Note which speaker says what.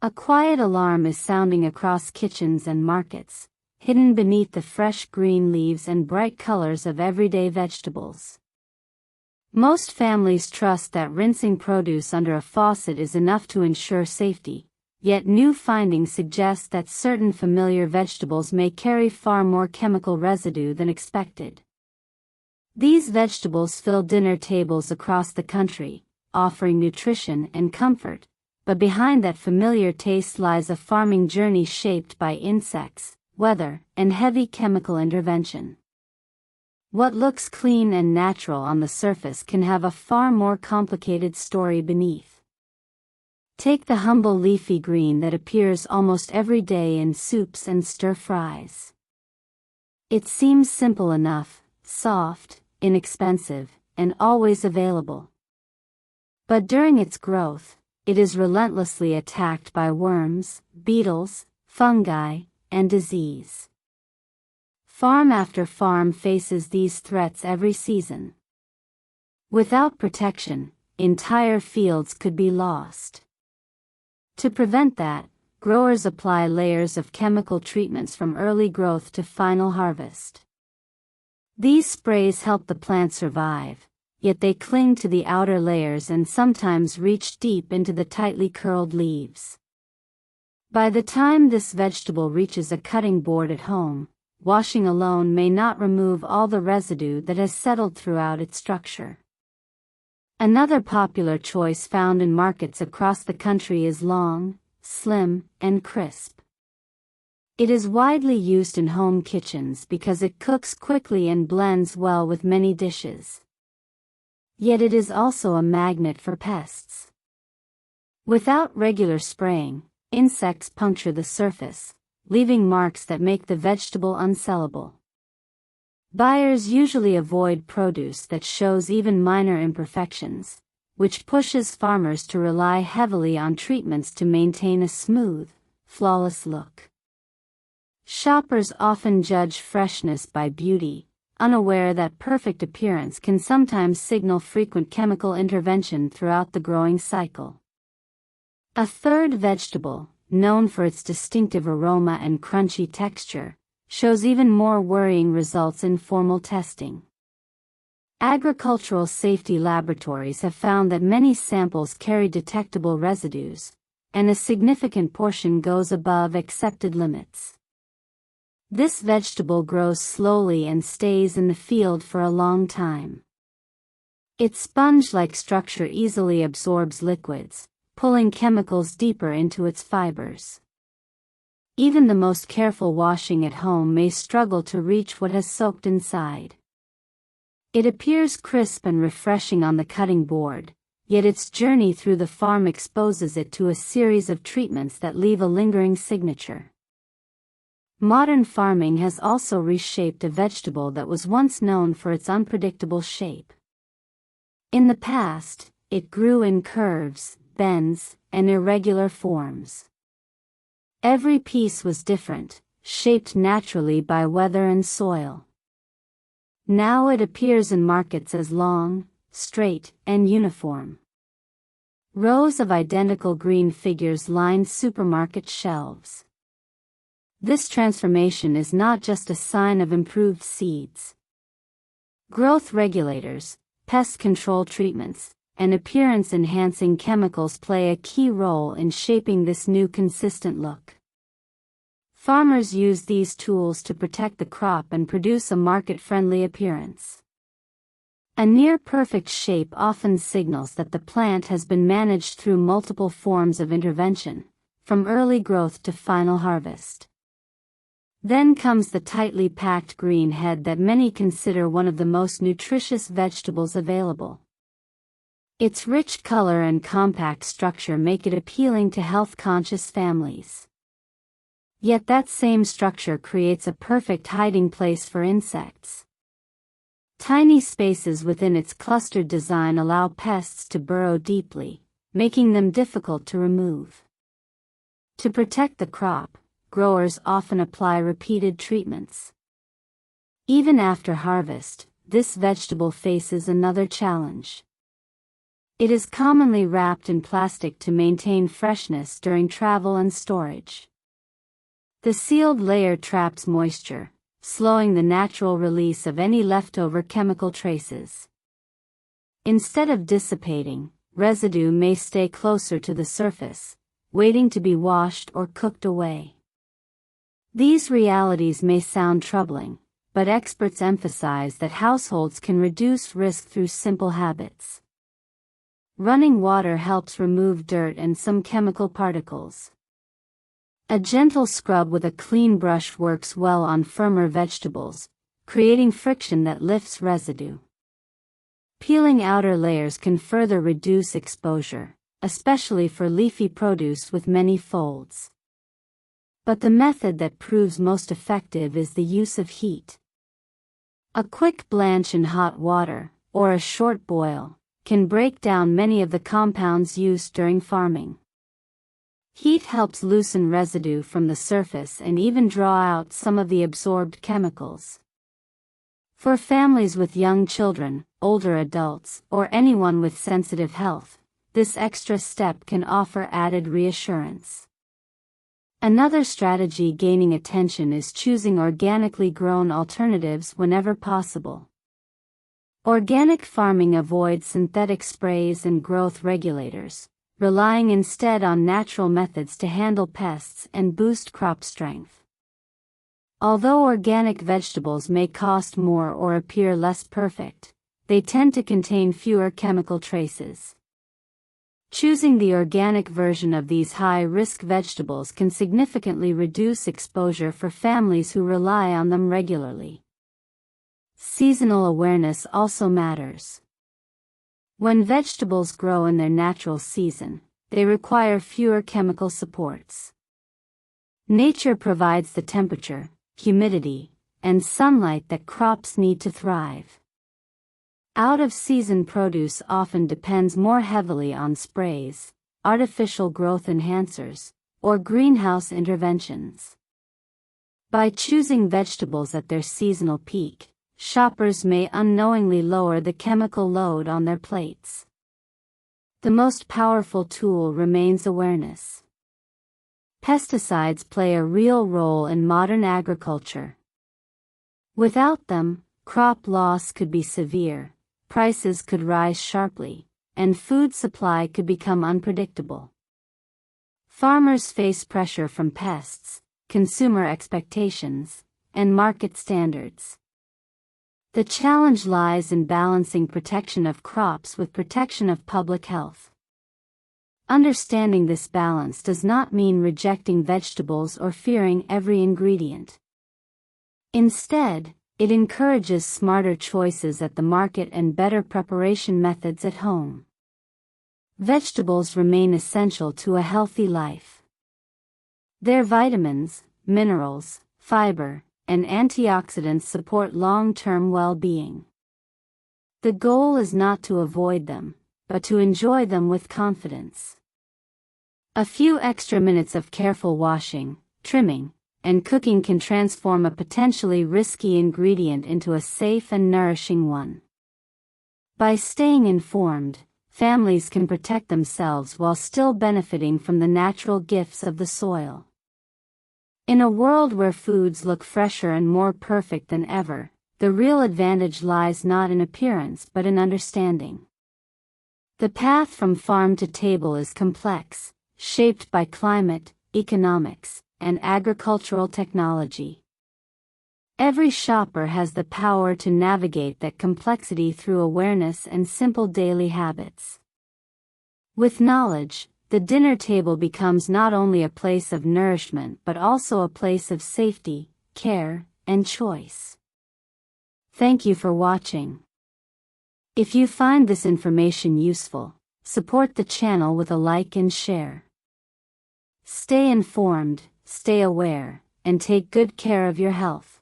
Speaker 1: A quiet alarm is sounding across kitchens and markets, hidden beneath the fresh green leaves and bright colors of everyday vegetables. Most families trust that rinsing produce under a faucet is enough to ensure safety, yet new findings suggest that certain familiar vegetables may carry far more chemical residue than expected. These vegetables fill dinner tables across the country, offering nutrition and comfort, but behind that familiar taste lies a farming journey shaped by insects, weather, and heavy chemical intervention. What looks clean and natural on the surface can have a far more complicated story beneath. Take the humble leafy green that appears almost every day in soups and stir-fries. It seems simple enough, soft, inexpensive, and always available. But during its growth, it is relentlessly attacked by worms, beetles, fungi, and disease. Farm after farm faces these threats every season. Without protection, entire fields could be lost. To prevent that, growers apply layers of chemical treatments from early growth to final harvest. These sprays help the plant survive, yet they cling to the outer layers and sometimes reach deep into the tightly curled leaves. By the time this vegetable reaches a cutting board at home, washing alone may not remove all the residue that has settled throughout its structure. Another popular choice found in markets across the country is long, slim, and crisp. It is widely used in home kitchens because it cooks quickly and blends well with many dishes. Yet it is also a magnet for pests. Without regular spraying, insects puncture the surface, leaving marks that make the vegetable unsellable. Buyers usually avoid produce that shows even minor imperfections, which pushes farmers to rely heavily on treatments to maintain a smooth, flawless look. Shoppers often judge freshness by beauty, unaware that perfect appearance can sometimes signal frequent chemical intervention throughout the growing cycle. A third vegetable, known for its distinctive aroma and crunchy texture, shows even more worrying results in formal testing. Agricultural safety laboratories have found that many samples carry detectable residues, and a significant portion goes above accepted limits. This vegetable grows slowly and stays in the field for a long time. Its sponge-like structure easily absorbs liquids, pulling chemicals deeper into its fibers. Even the most careful washing at home may struggle to reach what has soaked inside. It appears crisp and refreshing on the cutting board, yet its journey through the farm exposes it to a series of treatments that leave a lingering signature. Modern farming has also reshaped a vegetable that was once known for its unpredictable shape. In the past, it grew in curves, bends, and irregular forms. Every piece was different, shaped naturally by weather and soil. Now it appears in markets as long, straight, and uniform. Rows of identical green figures line supermarket shelves. This transformation is not just a sign of improved seeds. Growth regulators, pest control treatments, and appearance-enhancing chemicals play a key role in shaping this new consistent look. Farmers use these tools to protect the crop and produce a market-friendly appearance. A near-perfect shape often signals that the plant has been managed through multiple forms of intervention, from early growth to final harvest. Then comes the tightly packed green head that many consider one of the most nutritious vegetables available. Its rich color and compact structure make it appealing to health-conscious families. Yet that same structure creates a perfect hiding place for insects. Tiny spaces within its clustered design allow pests to burrow deeply, making them difficult to remove. To protect the crop, growers often apply repeated treatments. Even after harvest, this vegetable faces another challenge. It is commonly wrapped in plastic to maintain freshness during travel and storage. The sealed layer traps moisture, slowing the natural release of any leftover chemical traces. Instead of dissipating, residue may stay closer to the surface, waiting to be washed or cooked away. These realities may sound troubling, but experts emphasize that households can reduce risk through simple habits. Running water helps remove dirt and some chemical particles. A gentle scrub with a clean brush works well on firmer vegetables, creating friction that lifts residue. Peeling outer layers can further reduce exposure, especially for leafy produce with many folds. But the method that proves most effective is the use of heat. A quick blanch in hot water, or a short boil, can break down many of the compounds used during farming. Heat helps loosen residue from the surface and even draw out some of the absorbed chemicals. For families with young children, older adults, or anyone with sensitive health, this extra step can offer added reassurance. Another strategy gaining attention is choosing organically grown alternatives whenever possible. Organic farming avoids synthetic sprays and growth regulators, relying instead on natural methods to handle pests and boost crop strength. Although organic vegetables may cost more or appear less perfect, they tend to contain fewer chemical traces. Choosing the organic version of these high-risk vegetables can significantly reduce exposure for families who rely on them regularly. Seasonal awareness also matters. When vegetables grow in their natural season, they require fewer chemical supports. Nature provides the temperature, humidity, and sunlight that crops need to thrive. Out-of-season produce often depends more heavily on sprays, artificial growth enhancers, or greenhouse interventions. By choosing vegetables at their seasonal peak, shoppers may unknowingly lower the chemical load on their plates. The most powerful tool remains awareness. Pesticides play a real role in modern agriculture. Without them, crop loss could be severe, prices could rise sharply, and food supply could become unpredictable. Farmers face pressure from pests, consumer expectations, and market standards. The challenge lies in balancing protection of crops with protection of public health. Understanding this balance does not mean rejecting vegetables or fearing every ingredient. Instead, it encourages smarter choices at the market and better preparation methods at home. Vegetables remain essential to a healthy life. Their vitamins, minerals, fiber, and antioxidants support long-term well-being. The goal is not to avoid them, but to enjoy them with confidence. A few extra minutes of careful washing, trimming, and cooking can transform a potentially risky ingredient into a safe and nourishing one. By staying informed, families can protect themselves while still benefiting from the natural gifts of the soil. In a world where foods look fresher and more perfect than ever, the real advantage lies not in appearance but in understanding. The path from farm to table is complex, shaped by climate, economics, and agricultural technology. Every shopper has the power to navigate that complexity through awareness and simple daily habits. With knowledge, the dinner table becomes not only a place of nourishment but also a place of safety, care, and choice. Thank you for watching. If you find this information useful, support the channel with a like and share. Stay informed, stay aware, and take good care of your health.